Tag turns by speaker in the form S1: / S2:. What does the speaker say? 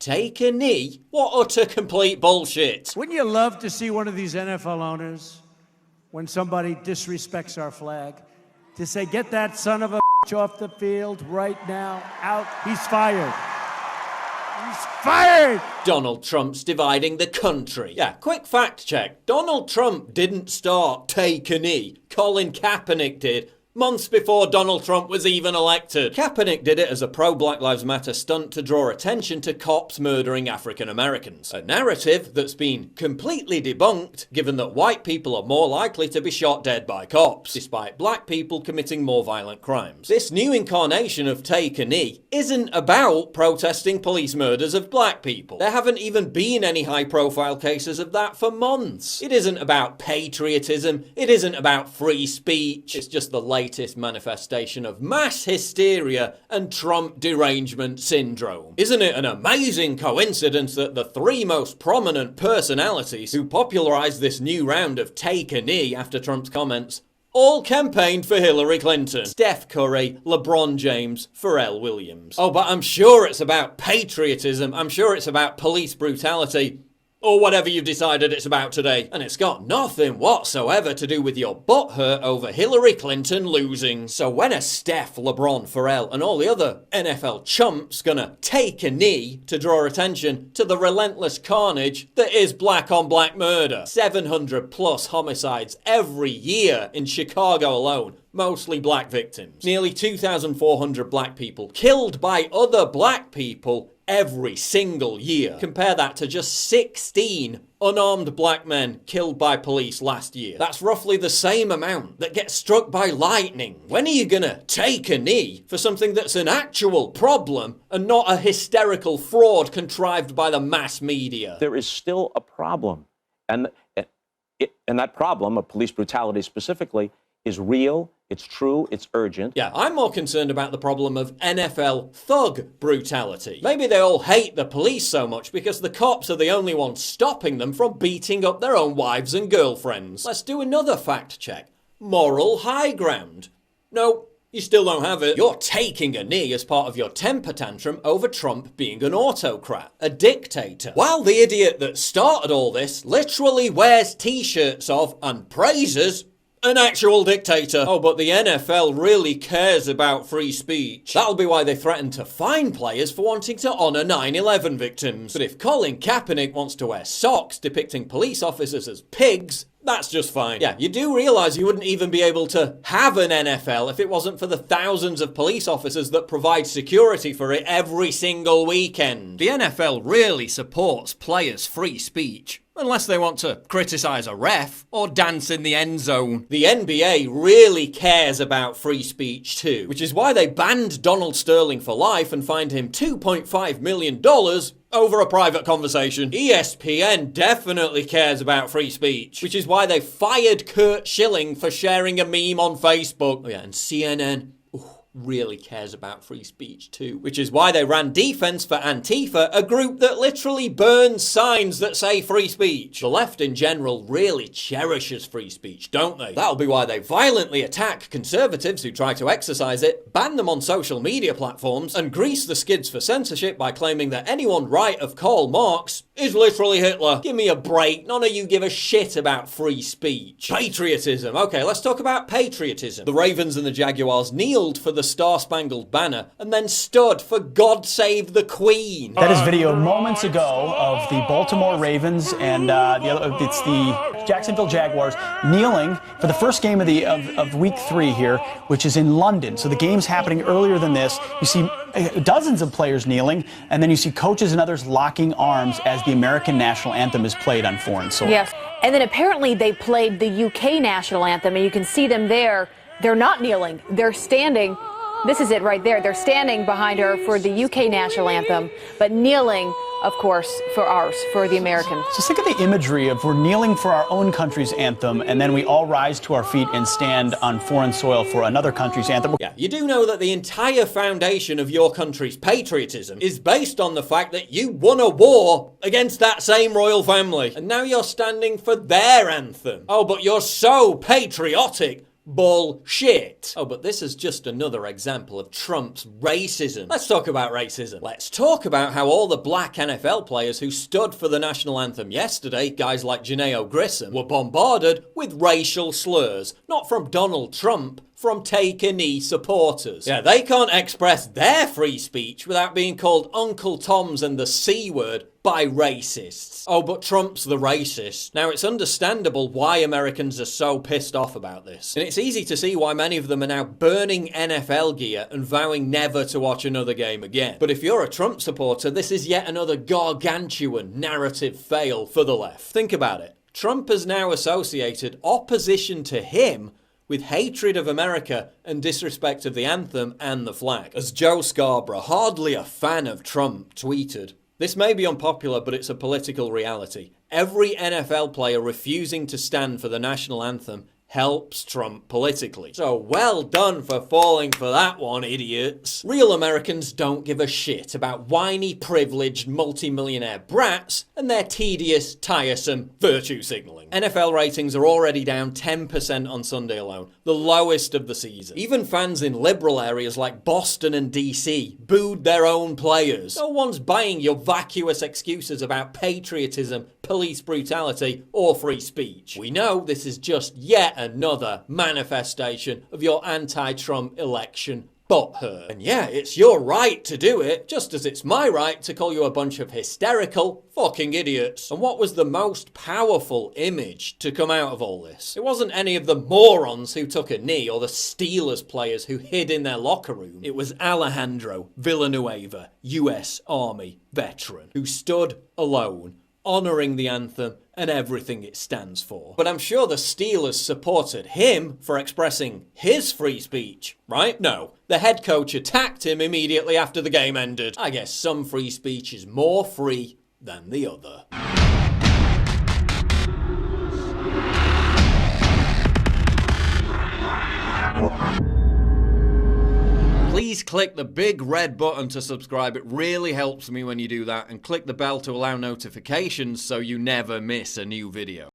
S1: Take a knee? What utter complete bullshit.
S2: Wouldn't you love to see one of these NFL owners, when somebody disrespects our flag, to say, get that son of a bitch off the field right now, out, he's fired. He's fired!
S1: Donald Trump's dividing the country. Yeah, quick fact check. Donald Trump didn't start Take a Knee. Colin Kaepernick did. Months before Donald Trump was even elected. Kaepernick did it as a pro-Black Lives Matter stunt to draw attention to cops murdering African Americans. A narrative that's been completely debunked, given that white people are more likely to be shot dead by cops, despite black people committing more violent crimes. This new incarnation of Take a Knee isn't about protesting police murders of black people. There haven't even been any high-profile cases of that for months. It isn't about patriotism. It isn't about free speech. It's just the latest manifestation of mass hysteria and Trump derangement syndrome. Isn't it an amazing coincidence that the three most prominent personalities who popularized this new round of Take a Knee after Trump's comments all campaigned for Hillary Clinton? Steph Curry, LeBron James, Pharrell Williams. Oh, but I'm sure it's about patriotism. I'm sure it's about police brutality. Or whatever you've decided it's about today. And it's got nothing whatsoever to do with your butthurt over Hillary Clinton losing. So when are Steph, LeBron, Pharrell and all the other NFL chumps gonna take a knee to draw attention to the relentless carnage that is black on black murder? 700 plus homicides every year in Chicago alone. Mostly black victims. Nearly 2,400 black people killed by other black people every single year. Compare that to just 16 unarmed black men killed by police last year. That's roughly the same amount that gets struck by lightning. When are you gonna take a knee for something that's an actual problem and not a hysterical fraud contrived by the mass media?
S3: There is still a problem. And that problem of police brutality specifically is real, it's true, it's urgent.
S1: Yeah, I'm more concerned about the problem of NFL thug brutality. Maybe they all hate the police so much because the cops are the only ones stopping them from beating up their own wives and girlfriends. Let's do another fact check. Moral high ground. No, you still don't have it. You're taking a knee as part of your temper tantrum over Trump being an autocrat, a dictator. While the idiot that started all this literally wears t-shirts of and praises an actual dictator. Oh, but the NFL really cares about free speech. That'll be why they threatened to fine players for wanting to honor 9/11 victims. But if Colin Kaepernick wants to wear socks depicting police officers as pigs, that's just fine. Yeah, you do realize you wouldn't even be able to have an NFL if it wasn't for the thousands of police officers that provide security for it every single weekend. The NFL really supports players' free speech. Unless they want to criticize a ref or dance in the end zone. The NBA really cares about free speech too, which is why they banned Donald Sterling for life and fined him $2.5 million over a private conversation. ESPN definitely cares about free speech, which is why they fired Curt Schilling for sharing a meme on Facebook. Oh yeah, and CNN really cares about free speech too, which is why they ran defense for Antifa, a group that literally burns signs that say free speech. The left in general really cherishes free speech, don't they? That'll be why they violently attack conservatives who try to exercise it, ban them on social media platforms, and grease the skids for censorship by claiming that anyone right of Karl Marx is literally Hitler. Give me a break. None of you give a shit about free speech. Patriotism. Okay, let's talk about patriotism. The Ravens and the Jaguars kneeled for the Star-Spangled Banner and then stood for God Save the Queen.
S4: That is video moments ago of the Baltimore Ravens and it's the Jacksonville Jaguars kneeling for the first game of week 3 here, which is in London. So the game's happening earlier than this. You see dozens of players kneeling, and then you see coaches and others locking arms as the American national anthem is played on foreign soil.
S5: Yes, and then apparently they played the UK national anthem, and you can see them there. They're not kneeling, they're standing. This is it right there. They're standing behind her for the UK national anthem, but kneeling, of course, for ours, for the American.
S4: So think of the imagery of we're kneeling for our own country's anthem, and then we all rise to our feet and stand on foreign soil for another country's anthem.
S1: Yeah, you do know that the entire foundation of your country's patriotism is based on the fact that you won a war against that same royal family, and now you're standing for their anthem. Oh, but you're so patriotic Bullshit. Oh, but this is just another example of Trump's racism. Let's talk about racism. Let's talk about how all the black NFL players who stood for the national anthem yesterday, guys like Janeo Grissom, were bombarded with racial slurs, not from Donald Trump, from take-a-knee supporters. Yeah, they can't express their free speech without being called Uncle Toms and the C word by racists. Oh, but Trump's the racist. Now, it's understandable why Americans are so pissed off about this. And it's easy to see why many of them are now burning NFL gear and vowing never to watch another game again. But if you're a Trump supporter, this is yet another gargantuan narrative fail for the left. Think about it. Trump has now associated opposition to him with hatred of America and disrespect of the anthem and the flag. As Joe Scarborough, hardly a fan of Trump, tweeted, "This may be unpopular, but it's a political reality. Every NFL player refusing to stand for the national anthem helps Trump politically. So well done for falling for that one, idiots." Real Americans don't give a shit about whiny, privileged, multi-millionaire brats and their tedious, tiresome virtue signaling. NFL ratings are already down 10% on Sunday alone, the lowest of the season. Even fans in liberal areas like Boston and DC booed their own players. No one's buying your vacuous excuses about patriotism, police brutality, or free speech. We know this is just yet another manifestation of your anti-Trump election butthurt. And yeah, it's your right to do it, just as it's my right to call you a bunch of hysterical fucking idiots. And what was the most powerful image to come out of all this? It wasn't any of the morons who took a knee or the Steelers players who hid in their locker room. It was Alejandro Villanueva, US Army veteran, who stood alone, honouring the anthem and everything it stands for. But I'm sure the Steelers supported him for expressing his free speech, right? No. The head coach attacked him immediately after the game ended. I guess some free speech is more free than the other. Please click the big red button to subscribe. It really helps me when you do that. And click the bell to allow notifications so you never miss a new video.